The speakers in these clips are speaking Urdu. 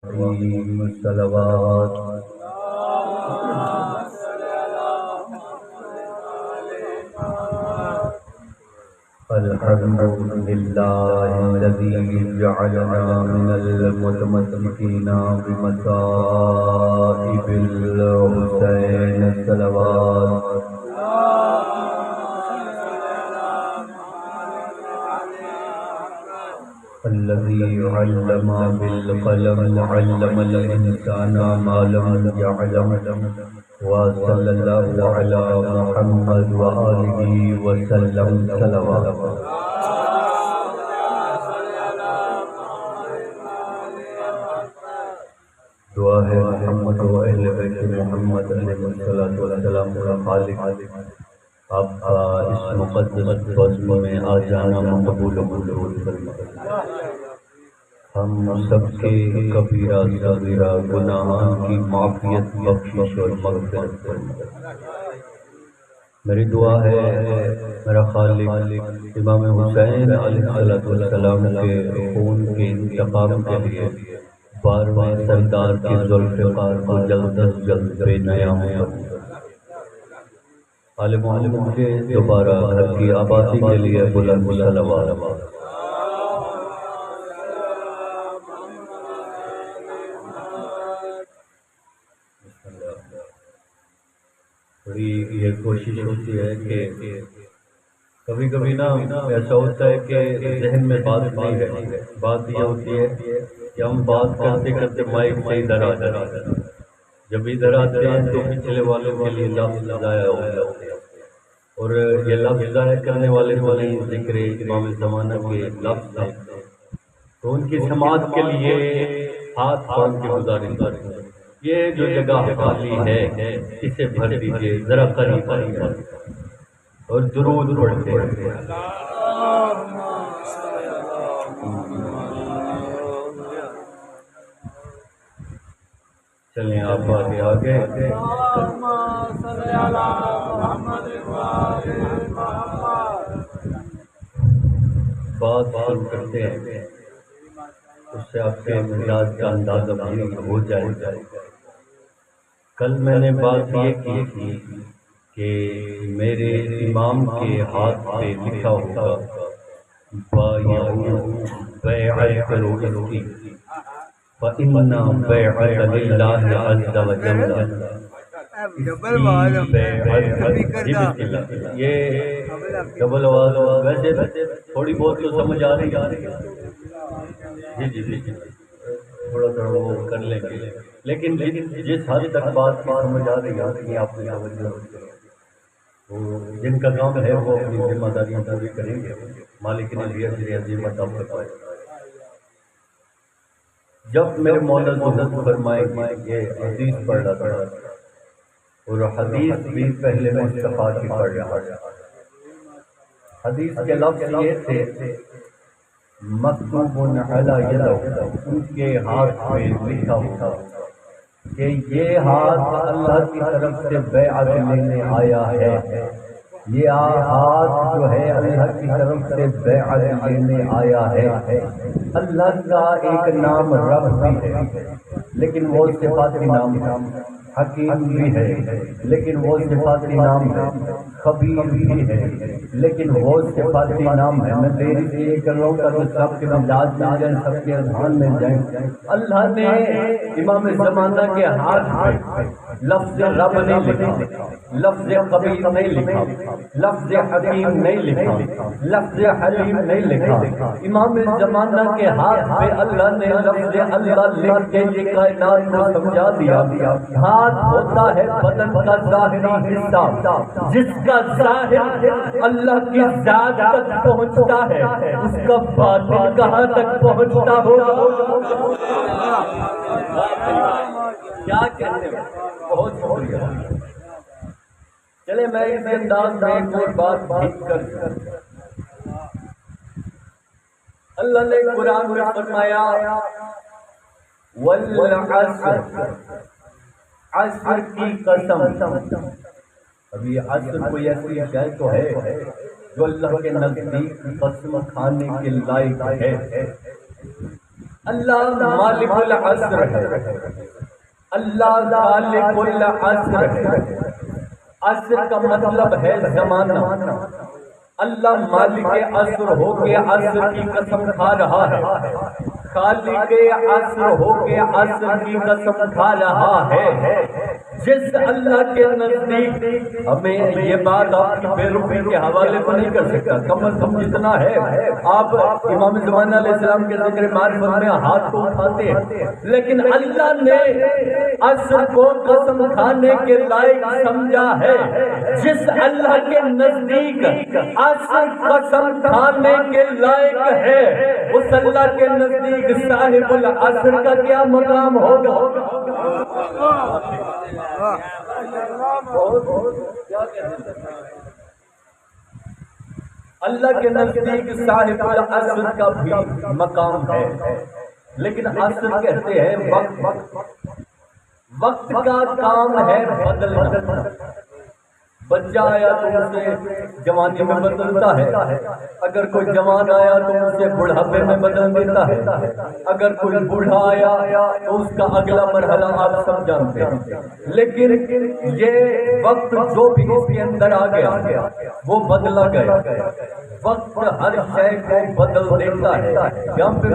الصلوات الحمد لله الذي جعلنا من المتمسكين بمصائب الحسين الصلوات الذي علم بالقلم علم الإنسان ما لم يعلم وصلى الله على محمد وآله وسلم صلوات دعا ہے محمد و اہل بیت محمد علیہ الصلوۃ والسلام کا خالق آپ کا اس مقدس بزم میں آ جانا مقبول و منظور فرمائے۔ ہم سب کے کبیرہ صغیرہ گناہان کی معافیت بخشش اور مغفرت فرمائے۔ میری دعا ہے میرا خالق امام حسین علیہ السلام کے خون کے انتقام کے لیے 12ویں سردار کی ذوالفقار کو جلد از جلد بے نیام فرمائے۔ آل محمد کے دوبارہ گھر کی آبادی کے لیے بلند صلوات۔ یہ کوشش ہوتی ہے کہ کبھی کبھی نا ایسا ہوتا ہے کہ ذہن میں بات نہیں رہتی ہے، بات یہ ہوتی ہے کہ ہم بات کرتے کرتے مائک سے ادھر آ جاتے ہیں، جب ادھر آتے ہیں تو پچھلے والوں کے لیے لفظ ضائع ہو جاتے ہیں، اور یہ لفظ ضائع کرنے والے تو نہیں ذکر امام زمانہ کے لفظ ہیں، تو ان کی سماعت کے لیے ہاتھ باندھ کے گزارش کرتے ہیں۔ یہ جو جگہ خالی ہے اسے بھر دیجیے، ذرا قریب آئیے اور درود پڑھتے ہیں۔ چلیں آپ آگے آگے بات شروع کرتے ہیں، اس سے آپ کے مزاج کا اندازہ بھی ہو جائے گا۔ کل میں نے بات یہ کی تھی کہ میرے امام کے ہاتھ پہ لکھا ہوگا بیعت کرو اس کی فَإِنَّ بَيْعَتَ لِلَّهِ عَزَّ وَجَلَّ۔ یہ ڈبل آواز ویسے تھوڑی بہت تو سمجھ آ رہی ہے، جی تھوڑا تھوڑا وہ کر لیں گے، لیکن جس حد تک بات کی سمجھ آ رہی ہے آپ نے توجہ جن کا کام ہے وہ اپنی ذمہ داریاں پوری کریں گے، مالک نے دیا عظیمت آپ بتائے۔ جب میرے مولا ظہور فرمائے یہ حدیث پڑھ رہا تھا، اور حدیث بھی پہلے مصطفیٰ کی پڑھ رہا تھا، حدیث کے لفظ یہ تھے مکتوب علی یدہ، ان کے ہاتھ پہ لکھا ہوتا کہ یہ ہاتھ اللہ کی طرف سے بیعت لینے آیا ہے، یہ ہاتھ جو ہے اللہ کی طرف سے بیعت لینے آیا ہے۔ اللہ کا ایک نام رب بھی ہے لیکن وہ صفاتی نام ہے، حکیم بھی ہے لیکن وہ صفاتی نام ہے، خبیر بھی ہے لیکن وہ صفاتی نام ہے۔ میں دیری سے یہ کر رہا ہوں تاکہ سب کے مزاج میں جائیں، سب کے اذہان میں جائیں۔ اللہ نے امام زمانہ کے ہاتھ پہ لفظ رب نہیں لکھا، لفظ خبیر نہیں لکھا، لفظ حکیم نہیں لکھا، لفظ حلیم نہیں لکھا۔ امام زمانہ کے ہاتھ پہ اللہ نے لفظ اللہ لکھ کے یہ کائنات کو سمجھا دیا۔ ہاتھ ہوتا ہے بدن کا ظاہری حصہ جس کا ظاہر اللہ کی ذات تک پہنچتا ہے، اس کا باطن کہاں تک پہنچتا ہوگا؟ کیا کہتے ہیں؟ بہت شکریہ۔ چلے میں اس انداز میں ایک اور بات ٹھیک کر دوں۔ اللہ نے قرآن میں فرمایا والعصر، عصر کی قسم۔ ابھی عصر کوئی ایسی شے تو ہے جو اللہ کے نزدیک قسم کھانے کے لائق ہے۔ اللہ مالک العصر ہے، اللہ خالق العصر ہے۔ عصر کا مطلب ہے زمانہ۔ اللہ مالک عصر ہو کے عصر کی قسم کھا رہا ہے، خالق عصر ہو کے عصر کی قسم کھا رہا ہے۔ جس اللہ کے نزدیک ہمیں یہ بات آپ کی بے رخی کے حوالے کو نہیں کر سکتا، کم از کم جتنا ہے آپ امام زمانہ علیہ السلام کے ذکر معرفت میں ہاتھ کو اٹھاتے ہیں، لیکن اللہ نے عصر کو قسم کھانے کے لائق سمجھا ہے۔ جس اللہ کے نزدیک عصر قسم کھانے کے لائق ہے، اس اللہ کے نزدیک صاحب العصر کا کیا مقام ہوگا؟ اللہ کے نزدیک صاحب العصر کا بھی مقام ہے، لیکن عصر کہتے ہیں وقت کا کام ہے بدلنا۔ بچہ آیا تو اسے جوانی میں بدلتا ہے، اگر کوئی جوان آیا تو اسے بڑھاپے میں بدل دیتا ہے، اگر کوئی بوڑھا آیا تو اس کا اگلا مرحلہ آپ سب جانتے ہیں۔ لیکن یہ وقت جو بھی اس کے اندر آ گیا وہ بدلا گیا۔ وقت ہر شے کو بدل دیتا ہے۔ یہاں پہ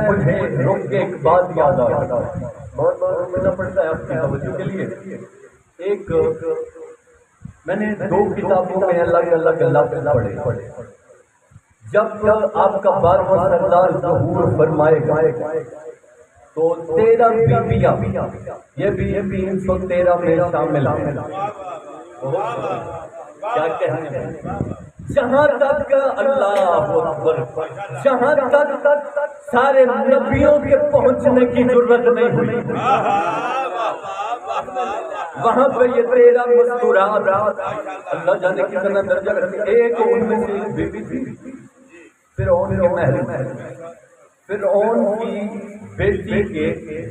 مجھے رک کے ایک بات یاد آ رہا ہے، بہت رکنا پڑتا ہے آپ کی توجہ کے لیے۔ ایک میں نے 2 کتابوں میں الگ الگ لفظ پڑھے۔ جب آپ کا 12واں سردار ظہور فرمائے گا تو 13 بیویاں یہ بھی 313 میں شامل ہیں۔ کیا کہنے ہیں؟ جہاں تک اللہ اکبر، جہاں تک سارے نبیوں کے پہنچنے کی ضرورت نہیں ہوئی، وہاں پہ یہ 13 مستورات اللہ جانے کتنا درجہ رکھتے۔ ایک ان میں سے ایک بیوی تھی فرعون کے محل میں، فرعون کی بیٹی کے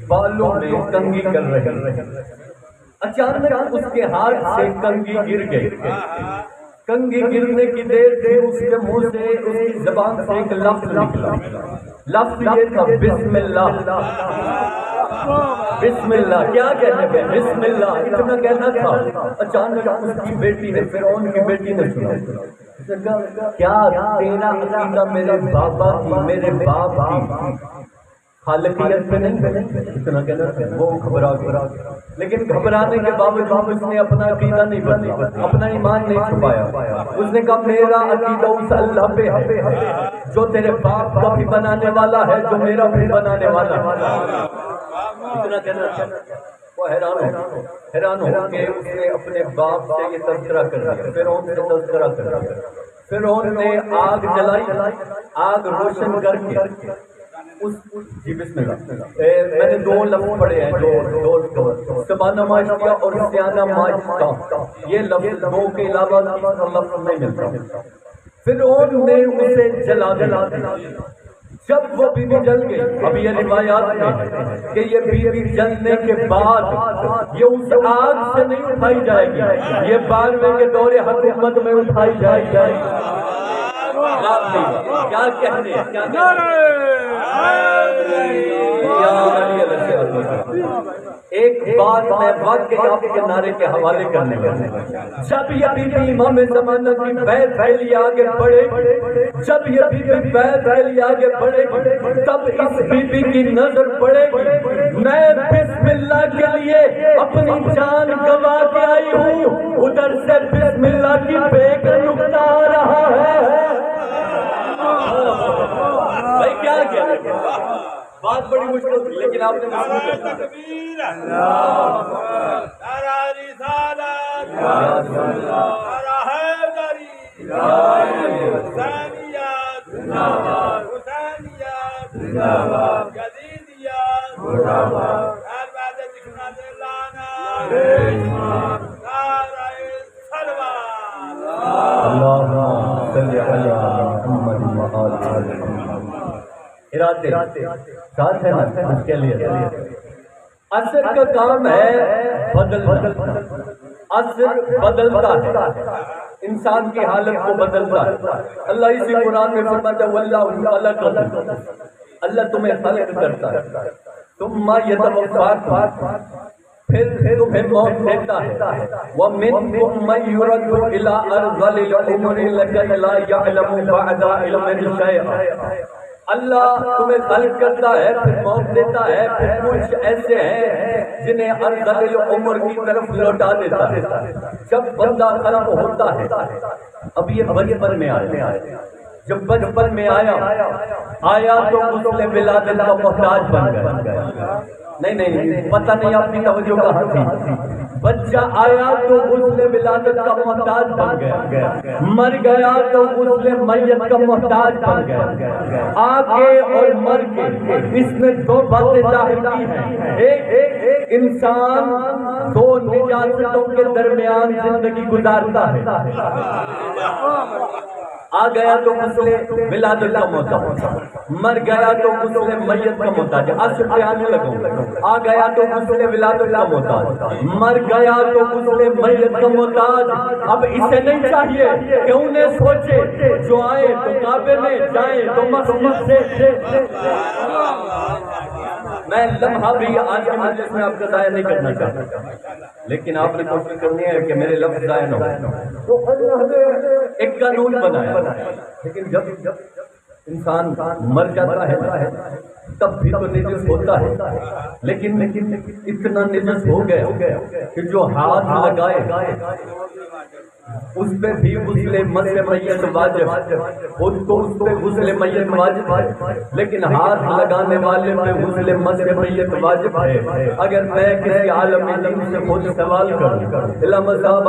بالوں میں کنگھی کر رہے، اچانک اس کے ہاتھ سے کنگھی گر گئی۔ کنگھی گرنے کی دیر تھی، اس کے منہ سے اس کی زبان سے ایک لفظ نکلا، لفظ یہ تھا بسم اللہ۔ بسم اللہ کیا کہنے میں بسم اللہ اتنا کہنا تھا۔ اچانک اس کی بیٹی نے، فرعون کی بیٹی نے سنا، کیا تیرا عقیدہ میرے بابا کی، میرے باپ کی خالقیت پہ نہیں؟ اتنا کہنا تھا۔ وہ گھبرا گیا، لیکن گھبرانے کے باوجود اس نے اپنا عقیدہ نہیں بدلا، اپنا ایمان نہیں چھپایا۔ اس نے کہا میرا عقیدہ اس اللہ پہ ہے جو تیرے باپ کا بھی بنانے والا ہے، جو میرا بھی بنانے والا ہے۔ اتنا کہنا تھا۔ وہ حیران ہو کہ اس نے اپنے باپ سے یہ تذکرہ کر دیا، فرعون سے تذکرہ کر دیا۔ فرعون نے آگ جلائی، آگ روشن کر کے جی بسم اللہ، میں نے 2 لفظ پڑھے ہیں، دو سبانہ معاشقہ اور سیانہ معاشقہ، یہ لفظ 2 کے علاوہ لفظ نہیں ملتا۔ فرعون نے اسے جلا دیا۔ جب وہ بیوی جل گئی، اب یہ روایات میں ہے کہ یہ بیوی جلنے کے بعد یہ اس آگ سے نہیں اٹھائی جائے گی، یہ 12ویں کے دور حکومت میں اٹھائی جائے گی۔ کیا کہنے ایک بات میں واقعی آپ کے نعرے کے حوالے کرنے لگا۔ جب یہ بیوی امام زمانہ کی بیعت پھیلی آگے بڑھے، جب یہ بیوی بیعت پھیلی آگے بڑھے، تب اس بیوی کی نظر پڑے گی میں بسم اللہ کے لیے اپنی جان گوا کے آئی ہوں، ادھر سے بسم اللہ کی بے کا نقطہ آ رہا ہے۔ بھائی کیا بات بڑی مشکل تھی، لیکن آپ نے تکبیر اللہ نعرہ رسالت نعرہ حیدری حسینیت حسینیت جدیدیت البادہ جکنات اللہ نعرہ سلوات اللہم صلی علی محمد وآل محمد۔ ارادے ساتھ ہے نا اس کے لیے۔ عصر کا کام ہے بدلنا، عصر بدلتا ہے، انسان کی حالت کو بدلتا ہے۔ اللہ اسی قرآن میں فرماتا ہے واللہ خلقکم اللہ تمہیں خلق کرتا ہے، ثم یتوفاکم، پھر تمہیں موت دیتا ہے، وَمِنْكُمْ مَنْ يُرَدُّ إِلَىٰ أَرْذَلِ الْعُمُرِ لَكَيْ لَا يَعْلَمُ بَعْدَ عِلْمٍ شَيْئًا۔ اللہ تمہیں خلق کرتا ہے، پھر موت دیتا ہے، پھر کچھ ایسے ہیں جنہیں ارذل العمر کی طرف لوٹا دیتا ہے۔ جب بندہ خلق ہوتا ہے، اب یہ بچپن میں آیا، جب بچپن میں آیا تو غسل ولادت کا محتاج بن گیا۔ نہیں پتہ نہیں آپ کی توجہ کہاں تھی۔ بچہ آیا تو غسل ولادت کا محتاج بن گیا، مر گیا تو غسل میت کا محتاج بن گیا۔ آگے اور مر کے اس میں دو باتیں ظاہر کی ہیں، ایک انسان دو نجاستوں کے درمیان زندگی گزارتا ہے، آ گیا تو غسل ولادت کا محتاج، مر گیا تو غسل میت کا محتاج۔ اصل پہ آنے لگوں، آ گیا تو غسل ولادت کا محتاج، مر گیا تو غسل میت کا محتاج۔ اب اسے نہیں چاہیے کہ انہیں سوچے جو آئے تو کعبے میں جائیں تو مسجد سے۔ میں لمحہ بھی آج کے مجلس میں آپ کا ضائع نہیں کرنا چاہتا، لیکن آپ نے کوشش کرنی ہے کہ میرے لفظ ضائع نہ ہو۔ تو اللہ نے ایک قانون بنایا، لیکن جب انسان مر جاتا ہے تب بھی تو نجس ہوتا ہے، لیکن اتنا نجس ہو گیا کہ جو ہاتھ لگائے اس پہ بھی غسل میت واجب، خود تو اس پہ غسل میت واجب ہے، لیکن ہاتھ لگانے والے پہ غسل میت واجب ہے۔ اگر میں کسی عالم دین سے خود سوال کروں، علامہ صاحب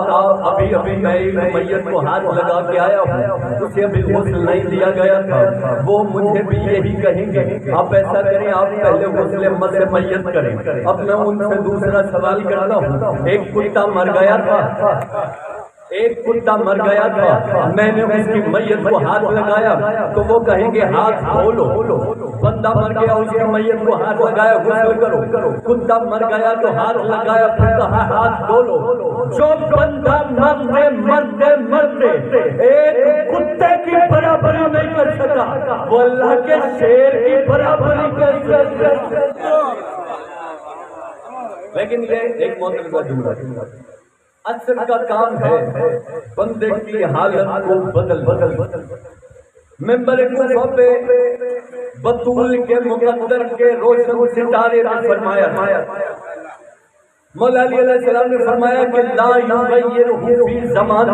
ابھی میں میت کو ہاتھ لگا کے آیا ہوں، اسے ابھی غسل نہیں دیا گیا تھا، وہ مجھے بھی یہی کہیں گے آپ ایسا کریں، آپ پہلے غسل میت کریں۔ اب میں ان سے دوسرا سوال کرتا ہوں، ایک کتا مر گیا تھا، میں نے اس کی میت کو ہاتھ لگایا تو وہ کہیں گے ہاتھ دھو لو۔ بندہ مر گیا، اس کی میت کو ہاتھ لگایا غسل کرو۔ کتا مر گیا تو ہاتھ لگایا، پھر کہا ہاتھ دھو لو۔ جو بندہ مرتے ایک کتے کی برابری نہیں کر سکا، وہ اللہ کے شیر کی برابری کر سکتا۔ لیکن یہ ایک معترضہ جملہ ہے، اثر کا کام ہے بندے کی حالت کو بدل۔ ممبر کوفہ پہ بطول کے مقدر کے روشن ستارے نے فرمایا، مولا علی علیہ السلام نے فرمایا کہ لا یغیرہ فی زمان،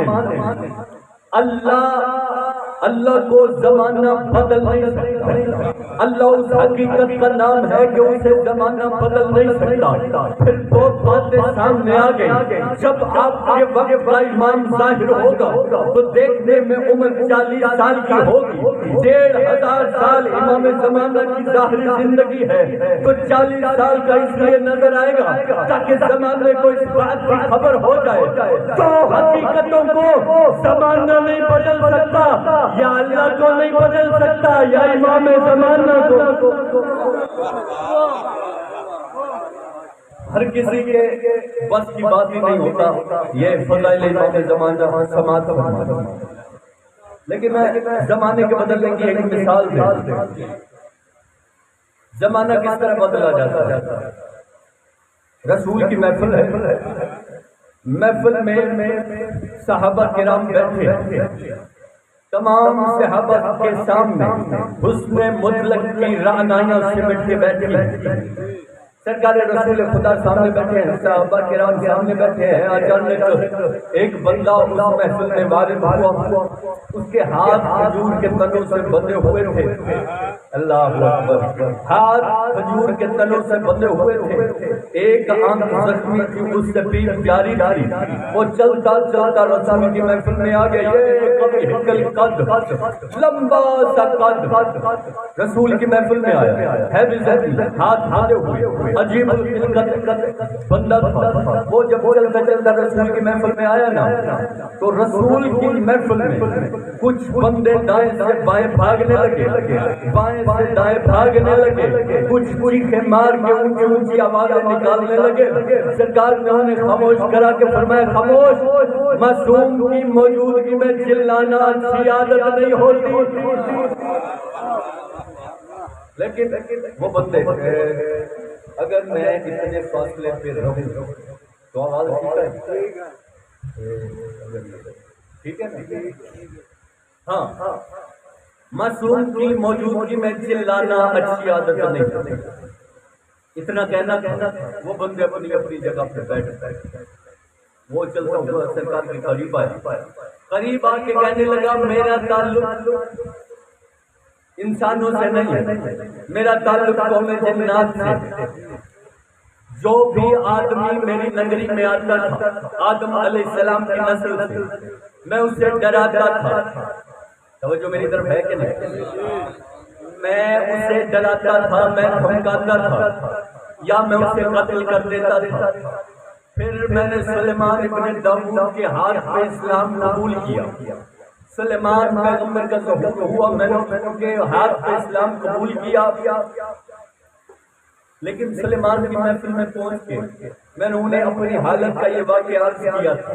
اللہ کو زمانہ بدل نہیں سکتا۔ اللہ اس حقیقت کا نام ہے کہ اسے زمانہ بدل نہیں سکتا۔ پھر دو باتیں سامنے آ گئی، جب آپ کے وقت کا امام ظاہر ہوگا تو دیکھنے میں عمر 40 سال کی ہوگی، 1500 سال امام زمانہ کی ظاہری زندگی ہے، تو 40 سال کا اس لیے نظر آئے گا تاکہ زمانے کو اس بات کی خبر ہو جائے۔ تو حقیقتوں کو زمانہ نہیں بدل سکتا، یا اللہ کو نہیں بدل سکتا، یا امام زمانہ کو۔ ہر کسی کے بس کی بات ہی نہیں ہوتا یہ فضائل امام زمانہ سماعت فرمانا، لیکن میں زمانے کے بدلنے کی ایک مثال دے۔ زمانہ کس طرح بدلا جاتا ہے؟ رسول کی محفل ہے، محفل میں صحابہ کرام بیٹھے، تمام صحابہ کے سامنے حسن مطلق کی رعنائیاں سمٹ کے بیٹھی، سرکار رسول خدا سامنے بیٹھے ہیں، صحابہ کرام سامنے بیٹھے ہیں۔ اچانک ایک بندہ اس محفل میں وارد ہوا، اس کے ہاتھ کھجور کے تنوں سے بندھے ہوئے تھے، اللہ اکبر، ہاتھ کھجور کے تنوں سے بندھے ہوئے تھے، ایک آنکھ زخمی تھی، اس سے پیپ جاری تھی، وہ چلتا چلتا رسول کی محفل میں آ گیا، یہ کبھی قد لمبا سا قد رسول کی محفل میں آیا ہے، ہاتھ بندھے ہوئے، عجیب الخلقت بندہ تھا۔ وہ جب چلتا چلتا رسول کی محفل میں آیا نا، تو رسول کی محفل میں کچھ بندے دائیں سے بائیں بھاگنے لگے، بائیں سے دائیں بھاگنے لگے، کچھ چیخیں مار کے اونچی اونچی آوازیں نکالنے لگے۔ سرکار نے انہیں خاموش کرا کے فرمایا، خاموش، معصوم کی موجودگی میں چلانا اچھی عادت نہیں ہوتی۔ لیکن وہ بندے اگر میں اتنے فاصلے پہ رہوں تو آواز ٹھیک ہے، ٹھیک ہے نا؟ ہاں، معصوم کی موجودگی میں چلانا اچھی عادت نہیں، اتنا کہنا وہ بندے اپنی اپنی جگہ پہ بیٹھ وہ چلتا ہوا سرکار کے قریب آ کے کہنے لگا میرا تعلق انسانوں سے نہیں ہے، میرا تعلق قوم جنات سے۔ جو بھی آدمی میری نگری میں آتا تھا آدم علیہ السلام کی نسل سے، میں اسے ڈراتا تھا، توجہ میری طرف ہے کہ نہیں؟ میں اسے ڈراتا تھا، میں دھمکاتا تھا، یا میں اسے قتل کر دیتا تھا۔ پھر میں نے سلیمان ابن داؤد کے ہاتھ پہ اسلام قبول کیا، سلیمان پیغمبر کا ظہور ہوا، میں نے ان کے ہاتھ پہ اسلام قبول کیا، لیکن سلیمان کی محفل میں پہنچ کے میں نے انہیں اپنی حالت کا یہ واقعہ عرض کیا تھا۔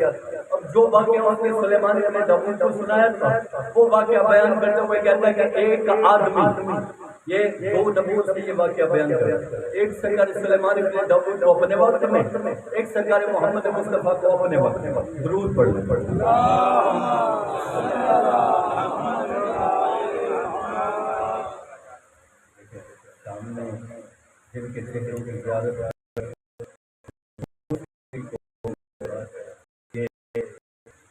اب جو واقعہ اس نے سلیمان ابن داؤد کو سنایا تھا وہ واقعہ بیان کرتے ہوئے کہتا ہے کہ ایک آدمی، یہ دو نبیوں سے یہ واقعہ بیان کرتا ہے، ایک سرکار سلیمان ابن داؤد کو اپنے وقت میں، ایک سرکار محمد مصطفیٰ کو اپنے وقت میں۔ درود پڑھیں۔ سامنے جن کے چہروں کی زیادت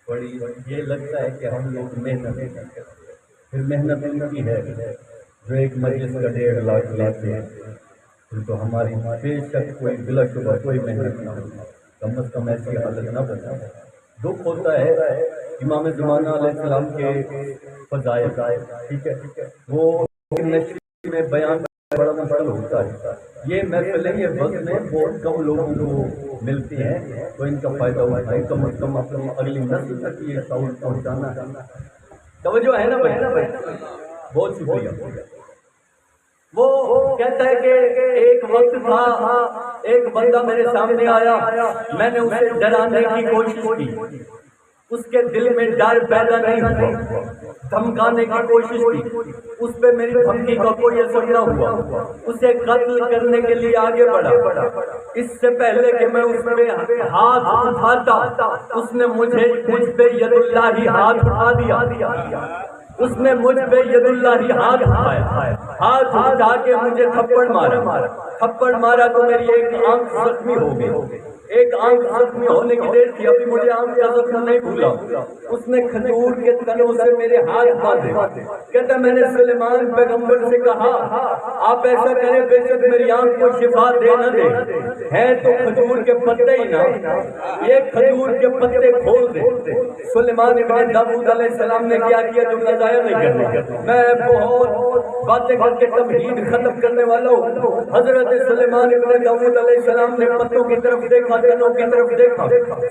بڑی یہ لگتا ہے کہ ہم لوگ محنت کرتے ہیں، پھر محنت ان کی ہے جو ایک مجلس کا 1.5 لاکھ لیتے ہیں، پھر تو ہماری بے شک کوئی بلا شبہ کوئی محنت نہ ہو، کم از کم ایسی حالت نہ بنا۔ دکھ ہوتا ہے امام زمانہ علیہ السلام کے فضائل، ٹھیک ہے، وہ نشری میں بیان بڑا مشکل ہوتا ہے۔ یہ محفلیں یہ وقت میں بہت کم لوگوں کو ملتی ہیں، تو ان کا فائدہ اٹھائیں، کم از کم اپنی اگلی نسل تک یہ شعور پہنچانا ہے۔ توجہ ہے نا بھائی؟ بہت شکریہ۔ وہ کہتا ہے کہ ایک وقت تھا، ایک بندہ میرے سامنے آیا، میں نے اسے ڈرانے کی کوشش کی، اس کے دل میں ڈر پیدا نہیں ہوا، دھمکانے کی کوشش کی، اس پہ میری دھمکی کا کوئی اثر نہ ہوا، اسے قتل کرنے کے لیے آگے بڑھا۔ اس سے پہلے کہ میں اس پہ ہاتھ اٹھاتا اس نے مجھ پہ ید اللہ ہاتھ اٹھا دیا، اس نے مجھ پہ ید اللہ ہاتھ اٹھایا، ہاتھ اٹھا کے مجھے تھپڑ مارا تو میری ایک آنکھ زخمی ہو گئی، ایک آنکھ زخمی ہونے کی دیر تھی، ابھی مجھے آنکھ کا زخم نہیں بھولا۔ اس نے کھجور کے تنوں سے میرے ہاتھ باندھے، کہتا میں نے سلیمان پیغمبر سے کہا آپ ایسا کریں بے شک میری آنکھ کو شفا دے نہ دے، ہیں تو کھجور کے پتے ہی نہ، یہ کھجور کے پتے کھول دے۔ سلیمان ابن داؤد علیہ السلام نے کیا کیا جملہ ضائع نہیں کرنا، میں بہت باتیں کر کے تمہید ختم کرنے والا ہوں۔ حضرت سلیمان ابن داؤد علیہ السلام نے پتوں کی طرف دیکھا، تنوں کی طرف دیکھا،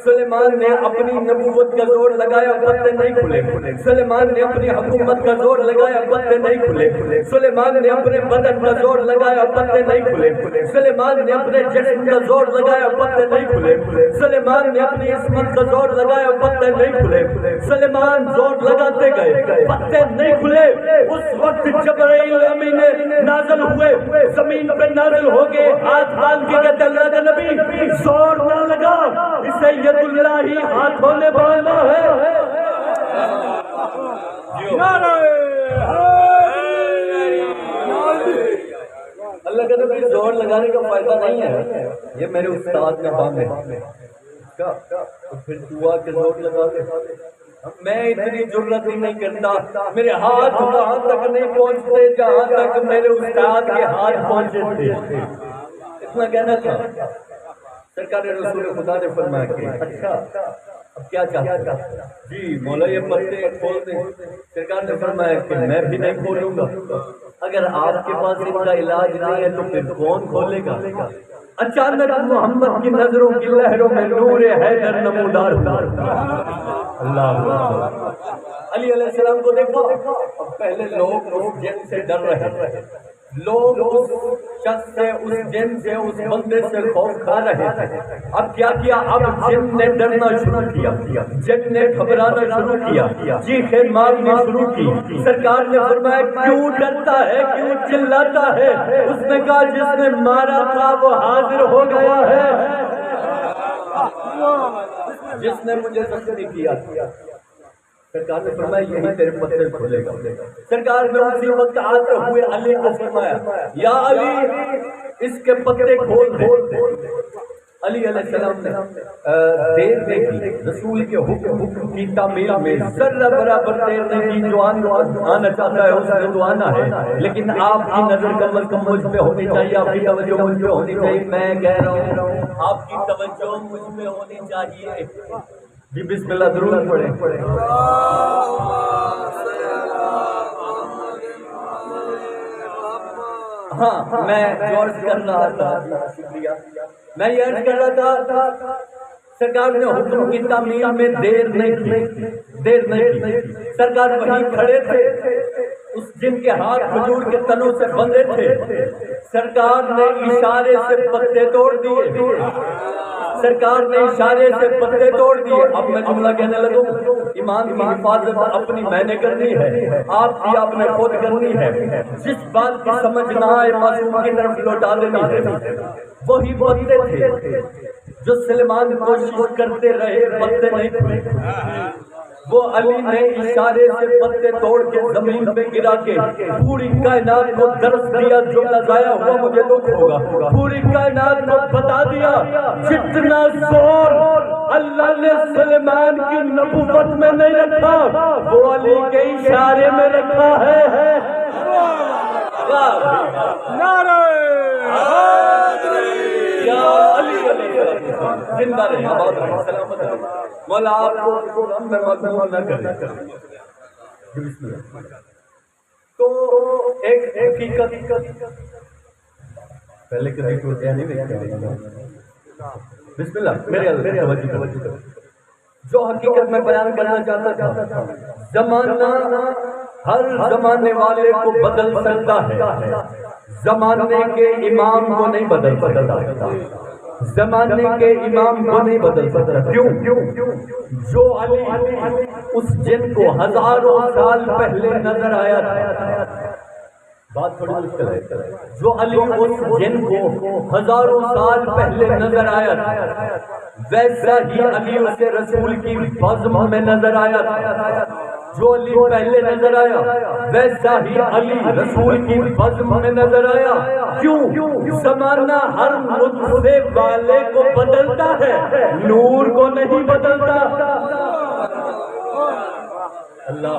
سلیمان نے اپنی نبوت کا زور لگایا، پتے نہیں کھلے، سلیمان نے اپنی حکومت کا زور لگایا، پتے نہیں کھلے، سلیمان نے اپنے بدن کا زور لگایا، پتے نہیں کھلے، سلیمان نے اپنے جسم کا زور لگایا، پتے نہیں کھلے، سلیمان نے اپنی عصمت کا زور لگایا، پتے نہیں کھلے، سلیمان زور لگاتے گئے، پتے نہیں کھلے۔ اس وقت جبرائیل امین نازل ہوئے، زمین پہ نازل ہو گئے، ہاتھ باندھ کے کہتے اللہ کے نبی زور نہ لگا، اسے ید اللہ ہی ہاتھ ہونے والا ہے۔ اللہ کے نبی زور لگانے کا فائدہ نہیں ہے، یہ میرے استاد نے باندھے کا، پھر دعا کے زور لگا دے۔ میں اتنی جرت ہی نہیں کرتا، میرے ہاتھ وہاں تک نہیں پہنچتے جہاں تک میرے استاد کے ہاتھ پہنچے تھے، اتنا کہنا تھا۔ سرکار رسول خدا نے فرمایا کہ اچھا اب کیا چاہتا ہے؟ جی مولا یہ پتے کھول دیں۔ سرکار نے فرمایا کہ میں بھی نہیں کھولوں گا، اگر آپ کے پاس ان کا علاج نہیں ہے تو پھر کون کھولے گا؟ اچانک محمد کی نظروں کی لہروں میں نور حیدر نمودار ہوا۔ اللہ علی علیہ السلام کو دیکھو، اب پہلے لوگ اس جن سے ڈر رہے، لوگ اس شخص سے، اس جن سے، اس بندے سے خوف کھا رہے تھے۔ اب کیا کیا؟ اب جن نے ڈرنا شروع کیا، جن نے گھبرانا شروع کیا، چیخیں مارنی شروع کی۔ سرکار نے فرمایا کیوں ڈرتا ہے، کیوں چلاتا ہے؟ اس نے کہا جس نے مارا تھا وہ حاضر ہو گیا ہے، جس نے مجھے زخمی کیا۔ سرکار نے فرمایا یہی تیرے پتے کھولے گا۔ سرکار نے اسی وقت آتے ہوئے علی کو فرمایا یا علی اس کے پتے کھول دے۔ علی علیہ السلام نے دیر نہیں کی، رسول کے حکم کی تعمیل میں ذرہ برابر دیر نہیں کی۔ جو آنا چاہتا ہے اس نے تو آنا ہے، لیکن آپ کی نظر کم از کم مجھ پہ ہونی چاہیے، آپ کی توجہ مجھ پہ ہونی چاہیے۔ میں کہہ رہا ہوں آپ کی توجہ مجھ پہ ہونی چاہیے۔ جی بسم اللہ درود پڑھیں۔ ہاں میں جو عرض کر رہا تھا، شکریہ، میں یہ عرض کر رہا تھا سرکار نے حکم کی تعمیل میں دیر نہیں کی۔ سرکار وہیں کھڑے تھے، اس جن کے ہاتھ کھجور کے تنوں سے بندھے تھے، سرکار نے اشارے سے پتے توڑ دیے، سرکار نے اشارے سے پتے توڑ دیے۔ اب میں جملہ کہنے لگوں، ایمان کی حفاظت اپنی میں نے کرنی ہے، آپ کی آپ نے خود کرنی ہے۔ جس بات کی سمجھ نہ آئے معصوم کی طرف لوٹا دینی ہے۔ وہی پتے تھے جو سلیمان کوشش کرتے رہے، پتے نہیں تھے۔ وہ علی نے اشارے سے پتے توڑ کے زمین پہ گرا کے پوری کائنات کو درس دیا۔ جملہ ضائع ہوا مجھے دکھ ہوگا۔ پوری کائنات کو بتا دیا جتنا زور اللہ نے سلیمان کی نبوت میں نہیں رکھا وہ علی کے اشارے میں رکھا ہے۔ نعرہ یا علی زندہ رہے، آباد رہے، سلامت رہے۔ مولا آپ کو میں مقبول نہ کرے۔ تو ایک حقیقت پہلے کبھی کو کیا نہیں، بسم اللہ میرے توجہ، جو حقیقت میں بیان کرنا چاہتا تھا، زمانہ ہر زمانے والے کو بدل سکتا ہے، زمانے کے امام کو نہیں بدل سکتا، زمانے کے امام کو نہیں بدل سکتا۔ کیوں؟ جو علی اس جن کو ہزاروں سال پہلے نظر آیا تھا، بات تھوڑی مشکل ہے، جو علی اس جن کو ہزاروں سال پہلے نظر آیا تھا ویسا ہی علی اسے رسول کی بزم میں نظر آیا تھا۔ جو علی پہلے نظر آیا ویسا ہی علی رسول کی بزم میں نظر آیا۔ کیوں؟ زمانہ ہر نطفے والے کو بدلتا ہے، نور کو نہیں بدلتا۔ اللہ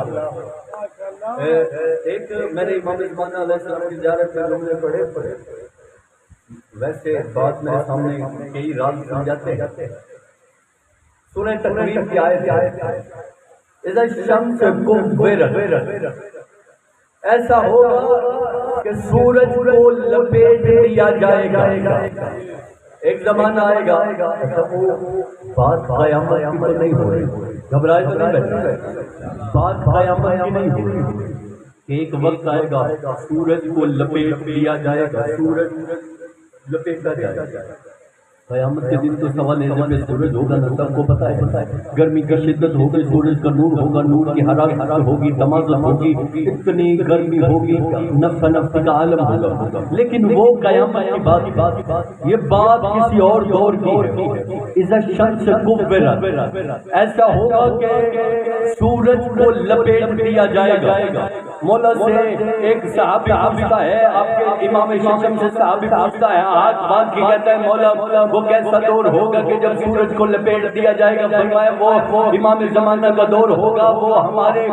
ایک میں نے امام زمانہ علیہ السلام کی زیارت میں جملے پڑھے، ویسے بات میرے سامنے کئی رات سمجھاتے ہیں۔ سورہ تکویر کی آیت اذا الشمس کورت، ایسا ہوگا کہ سورج کو لپیٹ دیا جائے گا۔ ایک زمانہ آئے گا، بات قیامت کی تو نہیں ہو رہی، گھبرائے تو نہیں بیٹھے، بات قیامت کی نہیں ہو رہی کہ ایک وقت آئے گا سورج کو لپیٹ دیا جائے گا، سورج لپیٹا جائے گا۔ قیامت کے دن تو سوال ہے جب سورج ہوگا نا، سب کو پتہ ہے، گرمی کی شدت ہوگی، سورج کا نور ہوگا، نور کی حرارت ہوگی، تمازن ہوگی، اتنی گرمی ہوگی، نفس نفس کا عالم ہوگا۔ لیکن وہ قیامت کی بات، یہ بات کسی اور دور کی ہے۔ اذا الشمس کورت، ایسا ہوگا کہ سورج کو لپیٹ دیا جائے گا۔ مولا سے ایک صحابی پوچھتا ہے، آپ کے امام ششم سے صحابی پوچھتا ہے، ہاتھ باندھ کے کہتا ہے مولا وہ کیسا دور ہوگا کہ جب سورج کو لپیٹ دیا جائے گا؟ فرمایا وہ امام زمانہ کا دور ہوگا، وہ ہمارے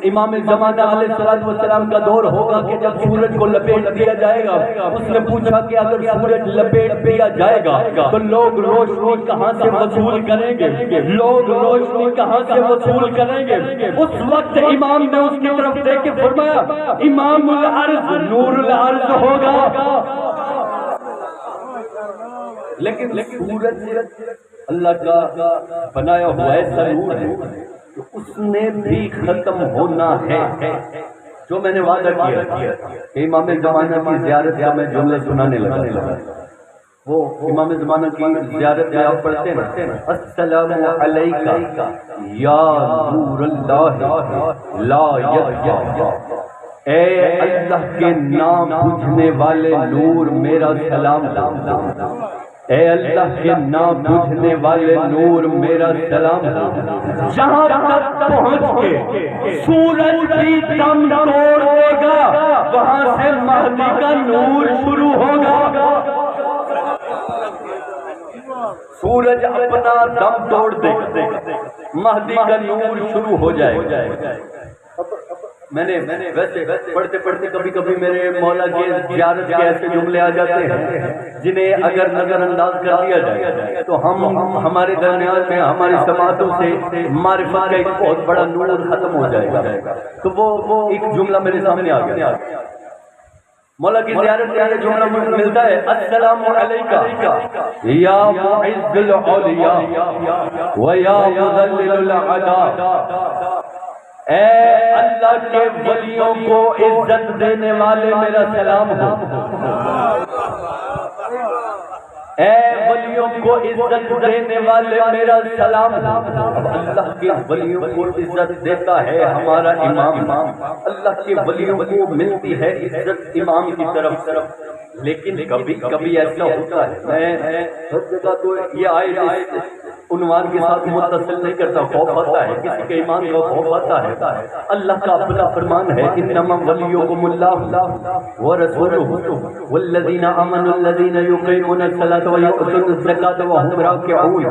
امام زمانہ علیہ السلام کا دور ہوگا کہ جب سورج کو لپیٹ دیا جائے گا۔ اس نے پوچھا کہ اگر سورج لپیٹ دیا جائے گا تو لوگ روشنی کہاں سے وصول کریں گے؟ لوگ روشنی کہاں سے وصول کریں گے؟ اس وقت امام نے اس کی طرف دیکھ کے فرمایا امام الارض نور الارض ہوگا۔ لیکن سورج اللہ کا بنایا ہوا ایسا نور ہے کہ اس نے بھی ختم ہونا ہے۔ جو میں نے وعدہ کیا کہ امام زمانہ کی زیارت کا میں جملے سنانے لگا، وہ امام زمانہ کی زیارت میں آپ پڑھتے ہیں السلام علیکہ یا نور اللہ لا یخفی، اے اللہ کے نام بجھنے والے نور میرا سلام، اے اللہ کے نام بجھنے والے نور میرا سلام، جہاں تک پہنچ کے سورج بھی دم توڑ دے گا وہاں سے مہدی کا نور شروع ہوگا۔ سورج اپنا دم توڑ دے مہدی کا نور شروع ہو جائے گا۔ میں نے ویسے پڑھتے پڑھتے کبھی کبھی میرے مولا کے زیارت کے ایسے جملے آ جاتے ہیں جنہیں اگر نظر انداز کر دیا جائے تو ہمارے درمیان میں ہماری سماعتوں سے معرفت کا ایک بہت بڑا نور ختم ہو جائے گا۔ تو وہ ایک جملہ میرے سامنے آ گیا، مولا کی زیارت میں یہ جملہ ملتا ہے السلام علیکہ یا معز الاولیاء و یا مذلل الاعداء، اے اللہ کے ولیوں کو عزت دینے والے میرا سلام ہو، اے ولیوں کو عزت دینے والے میرا سلام ہو۔ اب اللہ کے ولیوں کو عزت دیتا ہے ہمارا امام، اللہ کے ولیوں کو ملتی ہے عزت امام کی طرف، لیکن کبھی کبھی ایسا ہوتا ہے، میں ہر جگہ تو یہ آئے عنوان کے ساتھ متصل نہیں کرتا، خوف آتا ہے کسی کے ایمان کا، خوف آتا ہے۔ اللہ کا اپنا فرمان ہے انما ولیکم اللہ ورسولہ والذین آمنوا الذین یقیمون الصلاۃ ویؤتون الزکاۃ وهم راکعون۔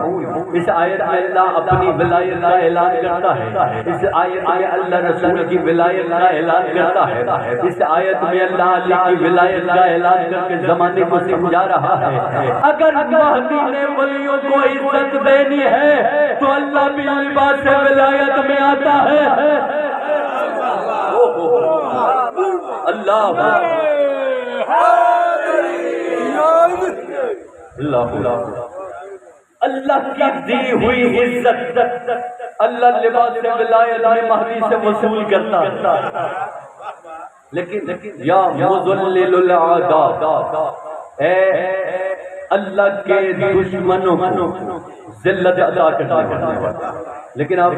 اس آیت میں اللہ اپنی ولایت کا اعلان کرتا ہے، اس آیت میں اللہ رسول کی ولایت کا اعلان کرتا ہے، اس آیت میں اللہ کی ولایت کا اعلان کر کے زمانے کو سمجھا رہا ہے اگر مہدی نے ولیوں کو عزت دے ہے تو اللہ بھی لباس ولایت میں آتا ہے۔ اللہ اللہ کی دی ہوئی عزت اللہ لباس ولایت میں مہدی سے وصول کرتا ہے، لیکن یا مذلل الاعداء، اے اللہ کے دشمنوں کو ذلت عطا کرنے والا۔ لیکن آپ